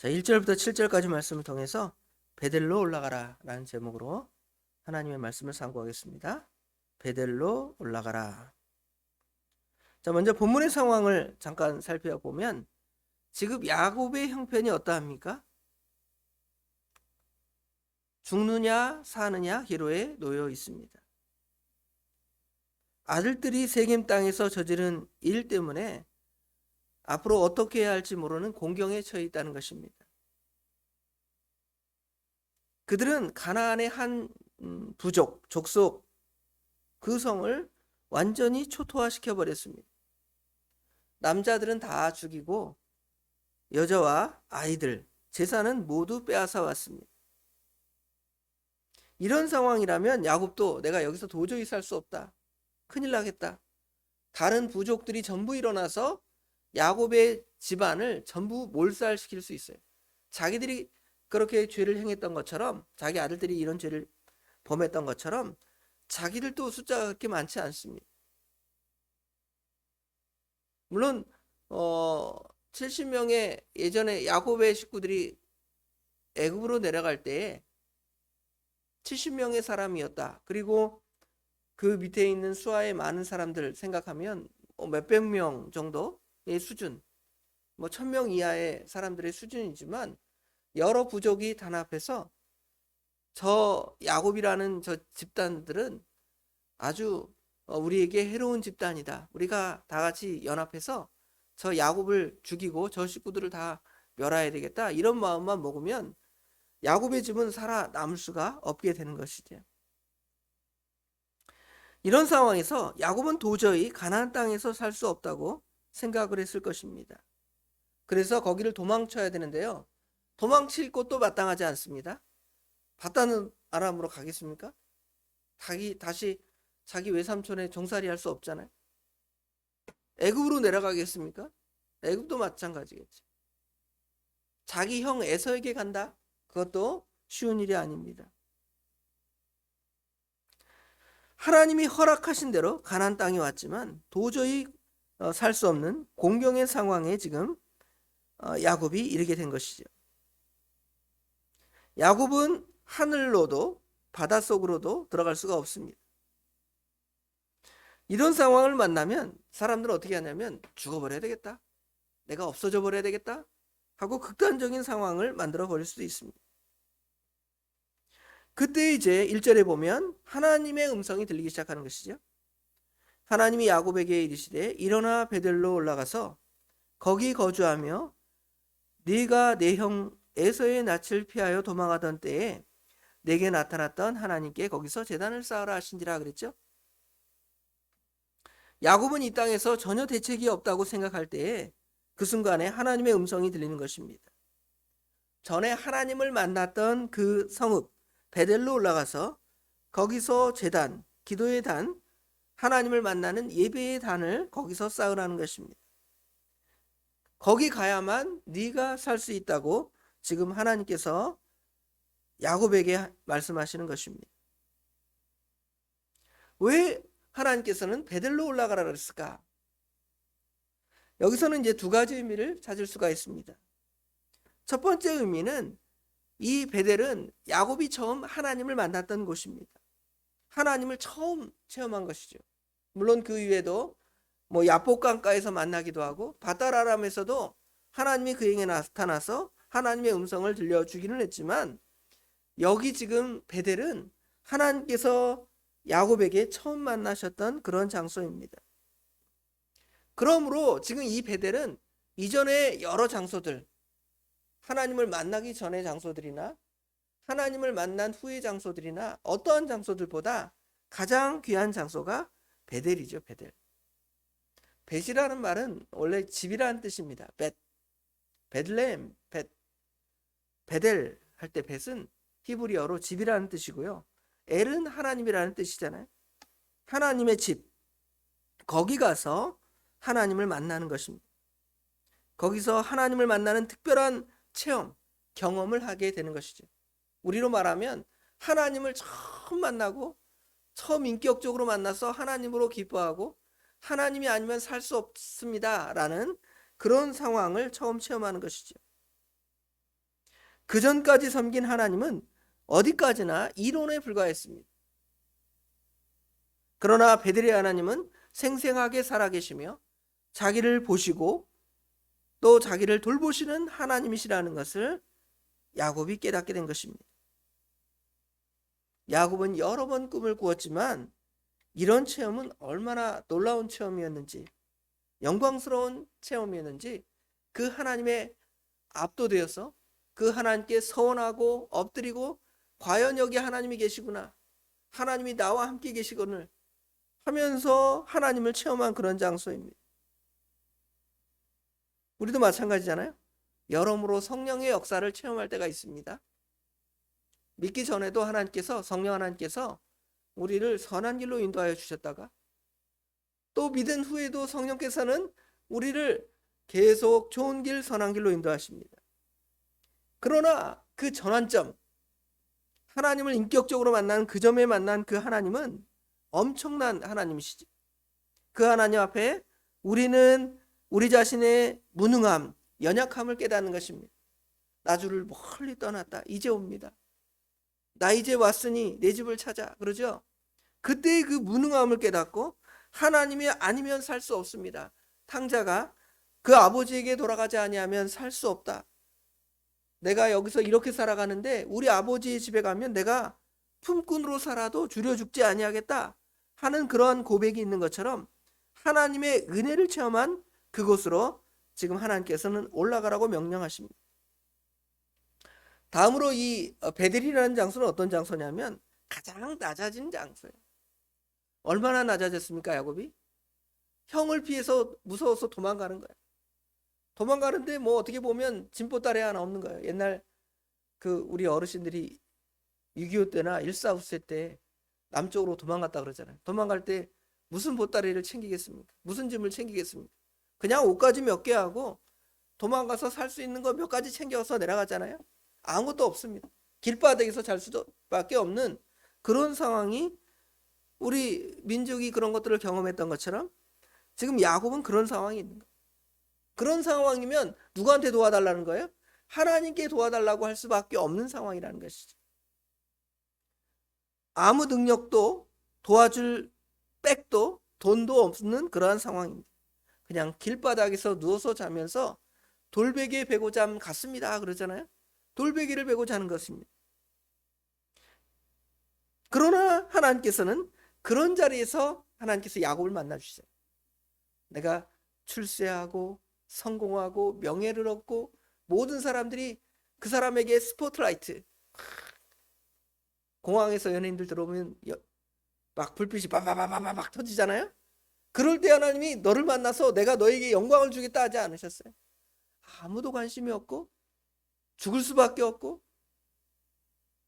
자, 1절부터 7절까지 말씀을 통해서 베델로 올라가라 라는 제목으로 하나님의 말씀을 상고하겠습니다. 베델로 올라가라. 자, 먼저 본문의 상황을 잠깐 살펴보면 지금 야곱의 형편이 어떠합니까? 죽느냐 사느냐 기로에 놓여 있습니다. 아들들이 세겜 땅에서 저지른 일 때문에 앞으로 어떻게 해야 할지 모르는 공경에 처해 있다는 것입니다. 그들은 가나안의 한 부족, 족속 그 성을 완전히 초토화시켜 버렸습니다. 남자들은 다 죽이고 여자와 아이들, 재산은 모두 빼앗아 왔습니다. 이런 상황이라면 야곱도 내가 여기서 도저히 살 수 없다. 큰일 나겠다. 다른 부족들이 전부 일어나서 야곱의 집안을 전부 몰살시킬 수 있어요. 자기들이 그렇게 죄를 행했던 것처럼, 자기 아들들이 이런 죄를 범했던 것처럼 자기들도 숫자가 그렇게 많지 않습니다. 물론 70명의 예전에 야곱의 식구들이 애굽으로 내려갈 때에 70명의 사람이었다. 그리고 그 밑에 있는 수하의 많은 사람들 생각하면 몇백 명 정도의 수준, 1000명 이하의 사람들의 수준이지만 여러 부족이 단합해서 저 야곱이라는 저 집단들은 아주 우리에게 해로운 집단이다. 우리가 다 같이 연합해서 저 야곱을 죽이고 저 식구들을 다 멸해야 되겠다. 이런 마음만 먹으면 야곱의 집은 살아남을 수가 없게 되는 것이죠. 이런 상황에서 야곱은 도저히 가나안 땅에서 살 수 없다고 생각을 했을 것입니다. 그래서 거기를 도망쳐야 되는데요. 도망칠 곳도 마땅하지 않습니다. 바다는 아람으로 가겠습니까? 다시 자기 외삼촌의 종살이 할 수 없잖아요. 애굽으로 내려가겠습니까? 애굽도 마찬가지겠지. 자기 형 에서에게 간다? 그것도 쉬운 일이 아닙니다. 하나님이 허락하신 대로 가나안 땅에 왔지만 도저히 살 수 없는 공경의 상황에 지금 야곱이 이르게 된 것이죠. 야곱은 하늘로도 바닷속으로도 들어갈 수가 없습니다. 이런 상황을 만나면 사람들은 어떻게 하냐면 죽어버려야 되겠다. 내가 없어져 버려야 되겠다. 하고 극단적인 상황을 만들어 버릴 수도 있습니다. 그때 이제 1절에 보면 하나님의 음성이 들리기 시작하는 것이죠. 하나님이 야곱에게 이르시되 일어나 베델로 올라가서 거기 거주하며 네가 내 형 에서의 낯을 피하여 도망하던 때에 내게 나타났던 하나님께 거기서 제단을 쌓으라 하신지라 그랬죠. 야곱은 이 땅에서 전혀 대책이 없다고 생각할 때에 그 순간에 하나님의 음성이 들리는 것입니다. 전에 하나님을 만났던 그 성읍 베델로 올라가서 거기서 제단, 기도의 단, 하나님을 만나는 예배의 단을 거기서 쌓으라는 것입니다. 거기 가야만 네가 살 수 있다고 지금 하나님께서 야곱에게 말씀하시는 것입니다. 왜 하나님께서는 베델로 올라가라 그랬을까? 여기서는 이제 두 가지 의미를 찾을 수가 있습니다. 첫 번째 의미는 이 베델은 야곱이 처음 하나님을 만났던 곳입니다. 하나님을 처음 체험한 것이죠. 물론 그 이외에도 야복강가에서 만나기도 하고 바다라람에서도 하나님이 그에게 나타나서 하나님의 음성을 들려주기는 했지만 여기 지금 베델은 하나님께서 야곱에게 처음 만나셨던 그런 장소입니다. 그러므로 지금 이 베델은 이전의 여러 장소들, 하나님을 만나기 전의 장소들이나 하나님을 만난 후의 장소들이나 어떠한 장소들보다 가장 귀한 장소가 베델이죠. 베델. 벳이라는 말은 원래 집이라는 뜻입니다. 베들레헴, 베델 할 때 벳은 히브리어로 집이라는 뜻이고요. 엘은 하나님이라는 뜻이잖아요. 하나님의 집, 거기 가서 하나님을 만나는 것입니다. 거기서 하나님을 만나는 특별한 체험, 경험을 하게 되는 것이죠. 우리로 말하면 하나님을 처음 만나고 처음 인격적으로 만나서 하나님으로 기뻐하고 하나님이 아니면 살 수 없습니다 라는 그런 상황을 처음 체험하는 것이죠. 그 전까지 섬긴 하나님은 어디까지나 이론에 불과했습니다. 그러나 베델의 하나님은 생생하게 살아계시며 자기를 보시고 또 자기를 돌보시는 하나님이시라는 것을 야곱이 깨닫게 된 것입니다. 야곱은 여러 번 꿈을 꾸었지만 이런 체험은 얼마나 놀라운 체험이었는지, 영광스러운 체험이었는지 그 하나님의 압도되어서 그 하나님께 서원하고 엎드리고 과연 여기 하나님이 계시구나, 하나님이 나와 함께 계시거늘 하면서 하나님을 체험한 그런 장소입니다. 우리도 마찬가지잖아요. 여러모로 성령의 역사를 체험할 때가 있습니다. 믿기 전에도 성령 하나님께서 우리를 선한 길로 인도하여 주셨다가 또 믿은 후에도 성령께서는 우리를 계속 좋은 길, 선한 길로 인도하십니다. 그러나 그 전환점, 하나님을 인격적으로 만난 그 점에 만난 그 하나님은 엄청난 하나님이시지. 그 하나님 앞에 우리는 우리 자신의 무능함, 연약함을 깨닫는 것입니다. 나 주를 멀리 떠났다. 이제 옵니다. 나 이제 왔으니 내 집을 찾아. 그러죠? 그때의 그 무능함을 깨닫고 하나님이 아니면 살 수 없습니다. 탕자가 그 아버지에게 돌아가지 아니하면 살 수 없다. 내가 여기서 이렇게 살아가는데 우리 아버지의 집에 가면 내가 품꾼으로 살아도 줄여 죽지 아니하겠다 하는 그러한 고백이 있는 것처럼 하나님의 은혜를 체험한 그곳으로 지금 하나님께서는 올라가라고 명령하십니다. 다음으로 이 베델이라는 장소는 어떤 장소냐면 가장 낮아진 장소예요. 얼마나 낮아졌습니까, 야곱이? 형을 피해서 무서워서 도망가는 거예요. 도망가는데 뭐 어떻게 보면 진보다리 하나 없는 거예요. 옛날 그 우리 어르신들이 6.25 때나 1.4.5세 때 남쪽으로 도망갔다 그러잖아요. 도망갈 때 무슨 보따리를 챙기겠습니까? 무슨 짐을 챙기겠습니까? 그냥 옷가지 몇 개 하고 도망가서 살 수 있는 거 몇 가지 챙겨서 내려가잖아요. 아무것도 없습니다. 길바닥에서 잘 수밖에 없는 그런 상황이 우리 민족이 그런 것들을 경험했던 것처럼 지금 야곱은 그런 상황이 있는 거예요. 그런 상황이면 누구한테 도와달라는 거예요? 하나님께 도와달라고 할 수밖에 없는 상황이라는 것이죠. 아무 능력도 도와줄 백도 돈도 없는 그러한 상황입니다. 그냥 길바닥에서 누워서 자면서 돌베개에 베고 잠 같습니다 그러잖아요. 돌베개를 베고 자는 것입니다. 그러나 하나님께서는 그런 자리에서 하나님께서 야곱을 만나 주시죠. 내가 출세하고 성공하고 명예를 얻고 모든 사람들이 그 사람에게 스포트라이트, 공항에서 연예인들 들어오면 막 불빛이 바바바바박 터지잖아요. 그럴 때 하나님이 너를 만나서 내가 너에게 영광을 주겠다 하지 않으셨어요? 아무도 관심이 없고 죽을 수밖에 없고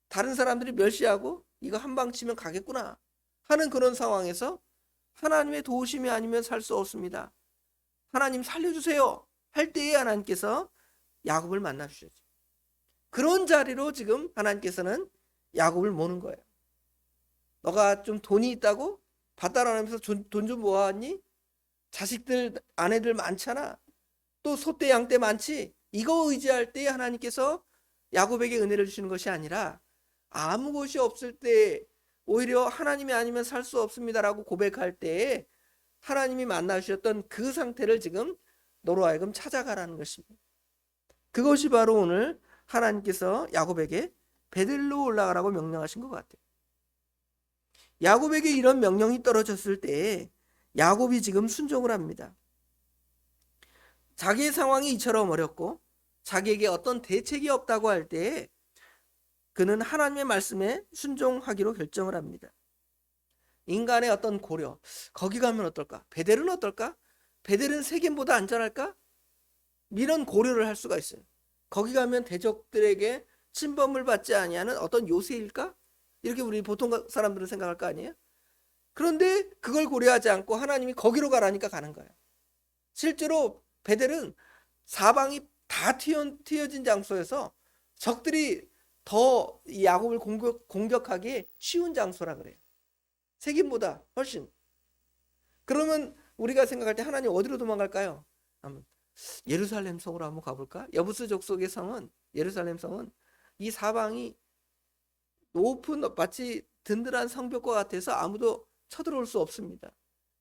다른 사람들이 멸시하고 이거 한 방 치면 가겠구나 하는 그런 상황에서 하나님의 도우심이 아니면 살 수 없습니다. 하나님 살려주세요 할 때에 하나님께서 야곱을 만나 주셨죠. 그런 자리로 지금 하나님께서는 야곱을 모는 거예요. 너가 좀 돈이 있다고? 밭다라면서 돈 좀 모았니? 자식들 아내들 많잖아. 또 소떼 양떼 많지? 이거 의지할 때 하나님께서 야곱에게 은혜를 주시는 것이 아니라 아무 것이 없을 때 오히려 하나님이 아니면 살 수 없습니다라고 고백할 때에 하나님이 만나 주셨던 그 상태를 지금 너로 하여금 찾아가라는 것입니다. 그것이 바로 오늘 하나님께서 야곱에게 베델로 올라가라고 명령하신 것 같아요. 야곱에게 이런 명령이 떨어졌을 때에 야곱이 지금 순종을 합니다. 자기의 상황이 이처럼 어렵고 자기에게 어떤 대책이 없다고 할 때에 그는 하나님의 말씀에 순종하기로 결정을 합니다. 인간의 어떤 고려, 거기 가면 어떨까? 베델은 어떨까? 베델은 세겜보다 안전할까? 이런 고려를 할 수가 있어요. 거기 가면 대적들에게 침범을 받지 아니하는 어떤 요새일까? 이렇게 우리 보통 사람들은 생각할 거 아니에요? 그런데 그걸 고려하지 않고 하나님이 거기로 가라니까 가는 거예요. 실제로 베델은 사방이 다 튀어진 장소에서 적들이 더 야곱을 공격하기 쉬운 장소라 그래요. 세겜보다 훨씬. 그러면 우리가 생각할 때 하나님 어디로 도망갈까요? 예루살렘 성으로 한번 가볼까? 여부스 족속의 성은, 예루살렘 성은 이 사방이 높은 마치 든든한 성벽과 같아서 아무도 쳐들어올 수 없습니다.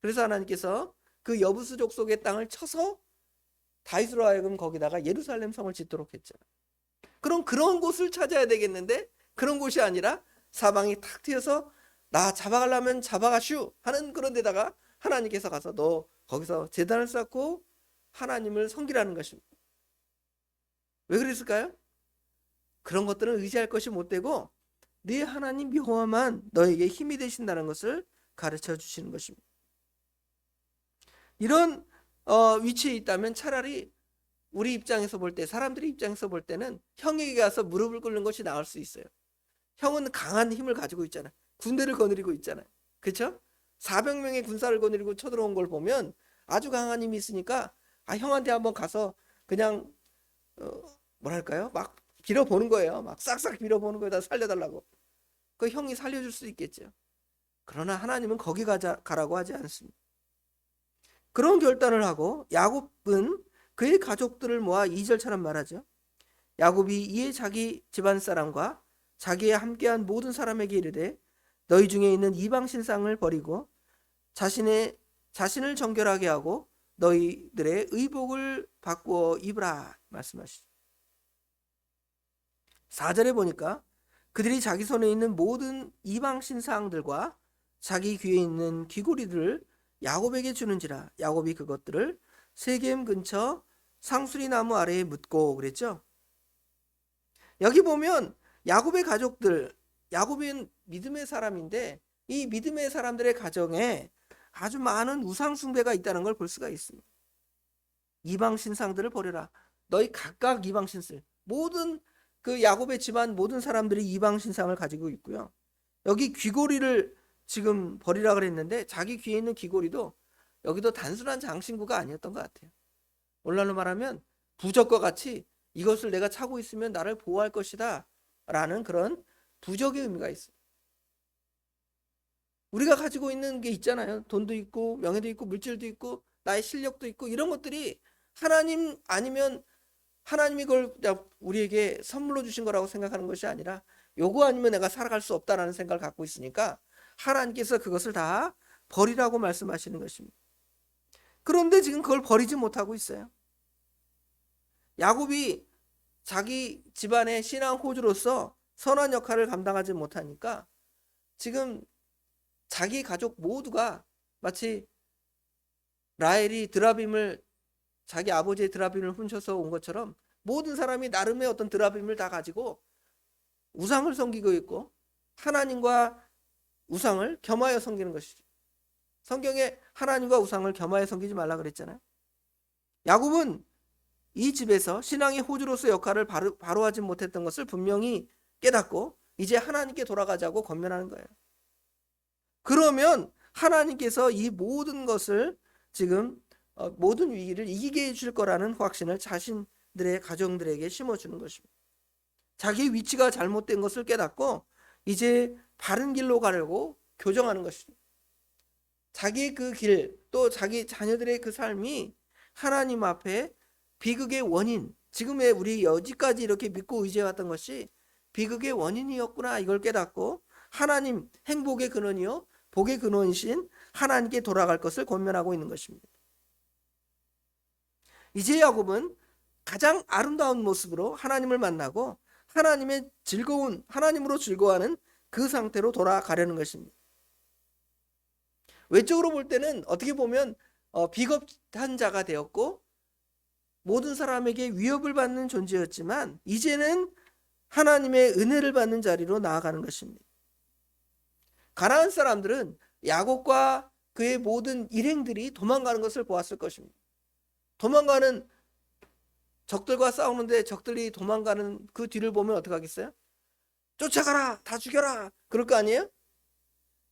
그래서 하나님께서 그 여부스 족속의 땅을 쳐서 다윗으로 하여금 거기다가 예루살렘 성을 짓도록 했죠. 그럼 그런 곳을 찾아야 되겠는데 그런 곳이 아니라 사방이 탁 트여서 나 잡아가려면 잡아가슈 하는 그런 데다가 하나님께서 가서 너 거기서 제단을 쌓고 하나님을 섬기라는 것입니다. 왜 그랬을까요? 그런 것들은 의지할 것이 못 되고 네 하나님 여호와만 너에게 힘이 되신다는 것을 가르쳐 주시는 것입니다. 이런 위치에 있다면 차라리 우리 입장에서 볼 때, 사람들의 입장에서 볼 때는 형에게 가서 무릎을 꿇는 것이 나을 수 있어요. 형은 강한 힘을 가지고 있잖아요. 군대를 거느리고 있잖아요. 그렇죠? 400명의 군사를 거느리고 쳐들어온 걸 보면 아주 강한 힘이 있으니까 형한테 한번 가서 그냥 뭐랄까요? 막 빌어보는 거예요. 막 싹싹 빌어보는 거에다 살려달라고. 그 형이 살려줄 수 있겠죠. 그러나 하나님은 거기 가라고 하지 않습니다. 그런 결단을 하고 야곱은 그의 가족들을 모아 2절처럼 말하죠. 야곱이 이에 자기 집안 사람과 자기의 함께한 모든 사람에게 이르되 너희 중에 있는 이방 신상을 버리고 자신을 정결하게 하고 너희들의 의복을 바꾸어 입으라 말씀하시죠. 4절에 보니까 그들이 자기 손에 있는 모든 이방 신상들과 자기 귀에 있는 귀고리들을 야곱에게 주는지라 야곱이 그것들을 세겜 근처 상수리 나무 아래에 묻고 그랬죠. 여기 보면 야곱의 가족들, 야곱은 믿음의 사람인데 이 믿음의 사람들의 가정에 아주 많은 우상 숭배가 있다는 걸 볼 수가 있습니다. 이방 신상들을 버려라. 너희 각각 이방 신상, 모든 그 야곱의 집안 모든 사람들이 이방 신상을 가지고 있고요. 여기 귀고리를 지금 버리라 그랬는데 자기 귀에 있는 귀고리도 여기도 단순한 장신구가 아니었던 것 같아요. 오늘날로 말하면 부적과 같이 이것을 내가 차고 있으면 나를 보호할 것이다 라는 그런 부적의 의미가 있어요. 우리가 가지고 있는 게 있잖아요. 돈도 있고 명예도 있고 물질도 있고 나의 실력도 있고 이런 것들이 하나님 아니면 하나님이 그걸 우리에게 선물로 주신 거라고 생각하는 것이 아니라 요거 아니면 내가 살아갈 수 없다라는 생각을 갖고 있으니까 하나님께서 그것을 다 버리라고 말씀하시는 것입니다. 그런데 지금 그걸 버리지 못하고 있어요. 야곱이 자기 집안의 신앙 호주로서 선한 역할을 감당하지 못하니까 지금 자기 가족 모두가 마치 라헬이 드라빔을 자기 아버지의 드라빔을 훔쳐서 온 것처럼 모든 사람이 나름의 어떤 드라빔을 다 가지고 우상을 섬기고 있고 하나님과 우상을 겸하여 섬기는 것이죠. 성경에 하나님과 우상을 겸하여 섬기지 말라 그랬잖아요. 야곱은 이 집에서 신앙의 호주로서 역할을 바로 하지 못했던 것을 분명히 깨닫고 이제 하나님께 돌아가자고 권면하는 거예요. 그러면 하나님께서 이 모든 것을 지금 모든 위기를 이기게 해줄 거라는 확신을 자신들의 가정들에게 심어주는 것입니다. 자기 위치가 잘못된 것을 깨닫고 이제 바른 길로 가려고 교정하는 것입니다. 자기의 그 길, 또 자기 자녀들의 그 삶이 하나님 앞에 비극의 원인, 지금의 우리 여지까지 이렇게 믿고 의지해왔던 것이 비극의 원인이었구나 이걸 깨닫고 하나님 행복의 근원이요 복의 근원이신 하나님께 돌아갈 것을 권면하고 있는 것입니다. 이제 야곱은 가장 아름다운 모습으로 하나님을 만나고 하나님의 하나님으로 즐거워하는 그 상태로 돌아가려는 것입니다. 외적으로 볼 때는 어떻게 보면 비겁한 자가 되었고 모든 사람에게 위협을 받는 존재였지만 이제는 하나님의 은혜를 받는 자리로 나아가는 것입니다. 가나안 사람들은 야곱과 그의 모든 일행들이 도망가는 것을 보았을 것입니다. 도망가는 적들과 싸우는데 적들이 도망가는 그 뒤를 보면 어떡하겠어요? 쫓아가라, 다 죽여라, 그럴 거 아니에요?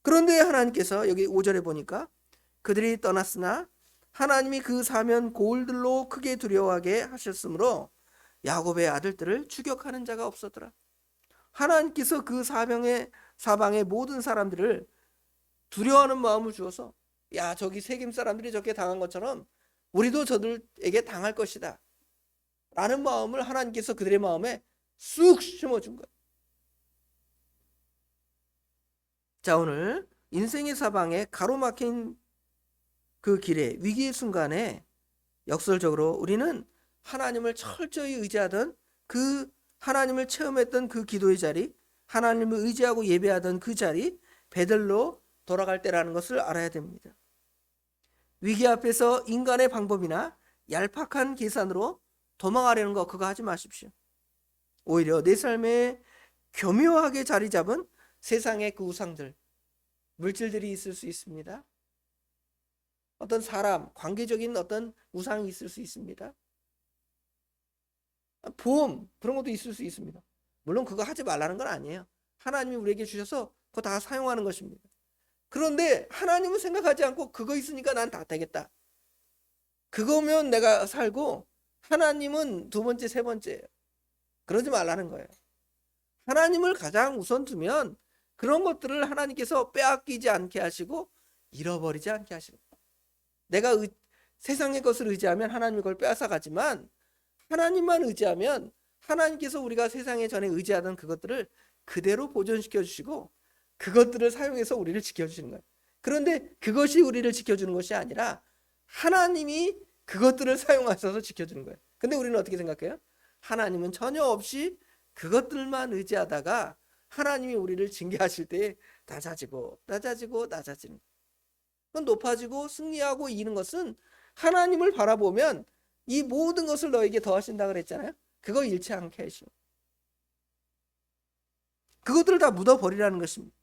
그런데 하나님께서 여기 5절에 보니까 그들이 떠났으나 하나님이 그 사면 고울들로 크게 두려워하게 하셨으므로 야곱의 아들들을 추격하는 자가 없었더라. 하나님께서 그 사방의 모든 사람들을 두려워하는 마음을 주어서 야 저기 세겜 사람들이 저렇게 당한 것처럼 우리도 저들에게 당할 것이다 라는 마음을 하나님께서 그들의 마음에 쑥 심어준 거예요. 자, 오늘 인생의 사방에 가로막힌 그 길에 위기의 순간에 역설적으로 우리는 하나님을 철저히 의지하던 그 하나님을 체험했던 그 기도의 자리, 하나님을 의지하고 예배하던 그 자리, 베들로 돌아갈 때라는 것을 알아야 됩니다. 위기 앞에서 인간의 방법이나 얄팍한 계산으로 도망하려는 거 그거 하지 마십시오. 오히려 내 삶에 교묘하게 자리 잡은 세상의 그 우상들, 물질들이 있을 수 있습니다. 어떤 사람, 관계적인 어떤 우상이 있을 수 있습니다. 보험, 그런 것도 있을 수 있습니다. 물론 그거 하지 말라는 건 아니에요. 하나님이 우리에게 주셔서 그거 다 사용하는 것입니다. 그런데 하나님은 생각하지 않고 그거 있으니까 난 다 되겠다. 그거면 내가 살고 하나님은 두 번째, 세 번째예요. 그러지 말라는 거예요. 하나님을 가장 우선 두면 그런 것들을 하나님께서 빼앗기지 않게 하시고 잃어버리지 않게 하시는 거예요. 내가 세상의 것을 의지하면 하나님이 그걸 빼앗아가지만 하나님만 의지하면 하나님께서 우리가 세상에 전에 의지하던 그것들을 그대로 보존시켜 주시고 그것들을 사용해서 우리를 지켜주시는 거예요. 그런데 그것이 우리를 지켜주는 것이 아니라 하나님이 그것들을 사용하셔서 지켜주는 거예요. 근데 우리는 어떻게 생각해요? 하나님은 전혀 없이 그것들만 의지하다가 하나님이 우리를 징계하실 때 낮아지고 낮아지고 낮아지는 거예요. 높아지고 승리하고 이기는 것은 하나님을 바라보면 이 모든 것을 너에게 더하신다 그랬잖아요. 그거 잃지 않게 하시고 그것들을 다 묻어버리라는 것입니다.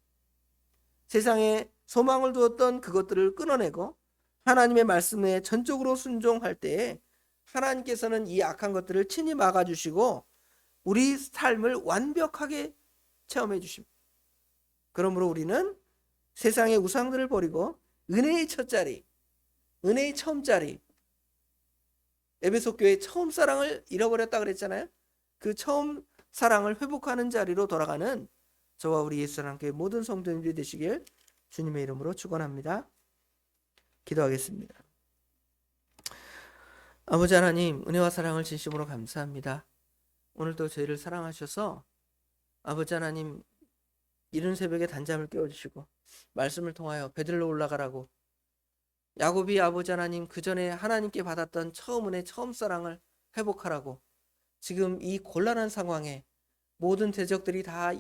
세상에 소망을 두었던 그것들을 끊어내고 하나님의 말씀에 전적으로 순종할 때에 하나님께서는 이 악한 것들을 친히 막아주시고 우리 삶을 완벽하게 체험해 주십니다. 그러므로 우리는 세상의 우상들을 버리고 은혜의 첫자리, 은혜의 처음자리, 에베소 교회 처음 사랑을 잃어버렸다 그랬잖아요. 그 처음 사랑을 회복하는 자리로 돌아가는 저와 우리 예수사랑교회 모든 성도님들이 되시길 주님의 이름으로 축원합니다. 기도하겠습니다. 아버지 하나님, 은혜와 사랑을 진심으로 감사합니다. 오늘도 저희를 사랑하셔서 아버지 하나님 이른 새벽에 단잠을 깨워주시고 말씀을 통하여 베들로 올라가라고 야곱이 아버지 하나님 그 전에 하나님께 받았던 처음 은혜, 처음 사랑을 회복하라고 지금 이 곤란한 상황에 모든 대적들이 다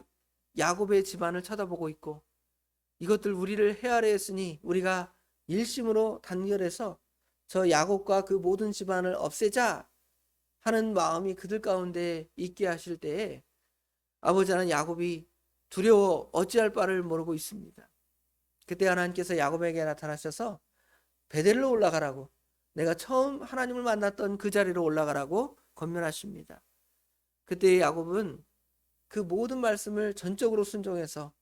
야곱의 집안을 쳐다보고 있고 이것들 우리를 헤아려 했으니 우리가 일심으로 단결해서 저 야곱과 그 모든 집안을 없애자 하는 마음이 그들 가운데 있게 하실 때에 아버지 하나님 야곱이 두려워 어찌할 바를 모르고 있습니다. 그때 하나님께서 야곱에게 나타나셔서 베델로 올라가라고 내가 처음 하나님을 만났던 그 자리로 올라가라고 권면하십니다. 그때 야곱은 그 모든 말씀을 전적으로 순종해서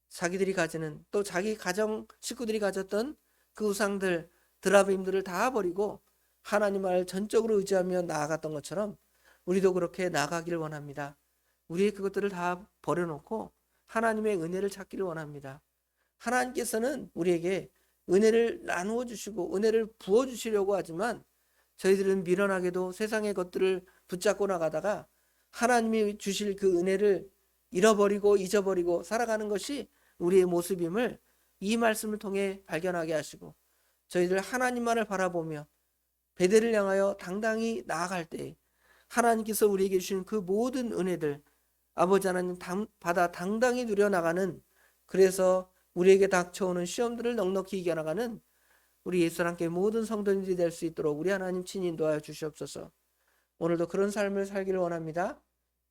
자기들이 가지는 또 자기 가정 식구들이 가졌던 그 우상들 드라빔들을 다 버리고 하나님을 전적으로 의지하며 나아갔던 것처럼 우리도 그렇게 나아가기를 원합니다. 우리의 그것들을 다 버려놓고 하나님의 은혜를 찾기를 원합니다. 하나님께서는 우리에게 은혜를 나누어 주시고 은혜를 부어 주시려고 하지만 저희들은 미련하게도 세상의 것들을 붙잡고 나가다가 하나님이 주실 그 은혜를 잃어버리고 잊어버리고 살아가는 것이 우리의 모습임을 이 말씀을 통해 발견하게 하시고 저희들 하나님만을 바라보며 베델을 향하여 당당히 나아갈 때 하나님께서 우리에게 주신 그 모든 은혜들 아버지 하나님 받아 당당히 누려나가는 그래서 우리에게 닥쳐오는 시험들을 넉넉히 이겨나가는 우리 예수님께 모든 성도님들이 될 수 있도록 우리 하나님 친히 인도하여 주시옵소서. 오늘도 그런 삶을 살기를 원합니다.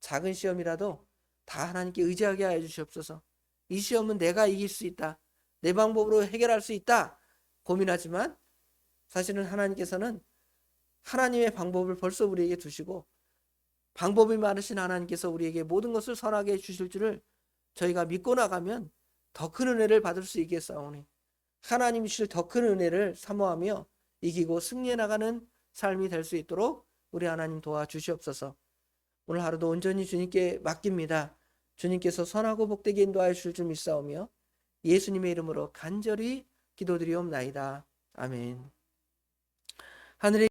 작은 시험이라도 다 하나님께 의지하게 하여 주시옵소서. 이 시험은 내가 이길 수 있다. 내 방법으로 해결할 수 있다. 고민하지만 사실은 하나님께서는 하나님의 방법을 벌써 우리에게 두시고 방법이 많으신 하나님께서 우리에게 모든 것을 선하게 주실 줄을 저희가 믿고 나가면 더 큰 은혜를 받을 수 있겠사오니 하나님이 주실 더 큰 은혜를 사모하며 이기고 승리해 나가는 삶이 될 수 있도록 우리 하나님 도와주시옵소서. 오늘 하루도 온전히 주님께 맡깁니다. 주님께서 선하고 복되게 인도하여 주실 줄 믿사오며 예수님의 이름으로 간절히 기도드리옵나이다. 아멘. 하늘의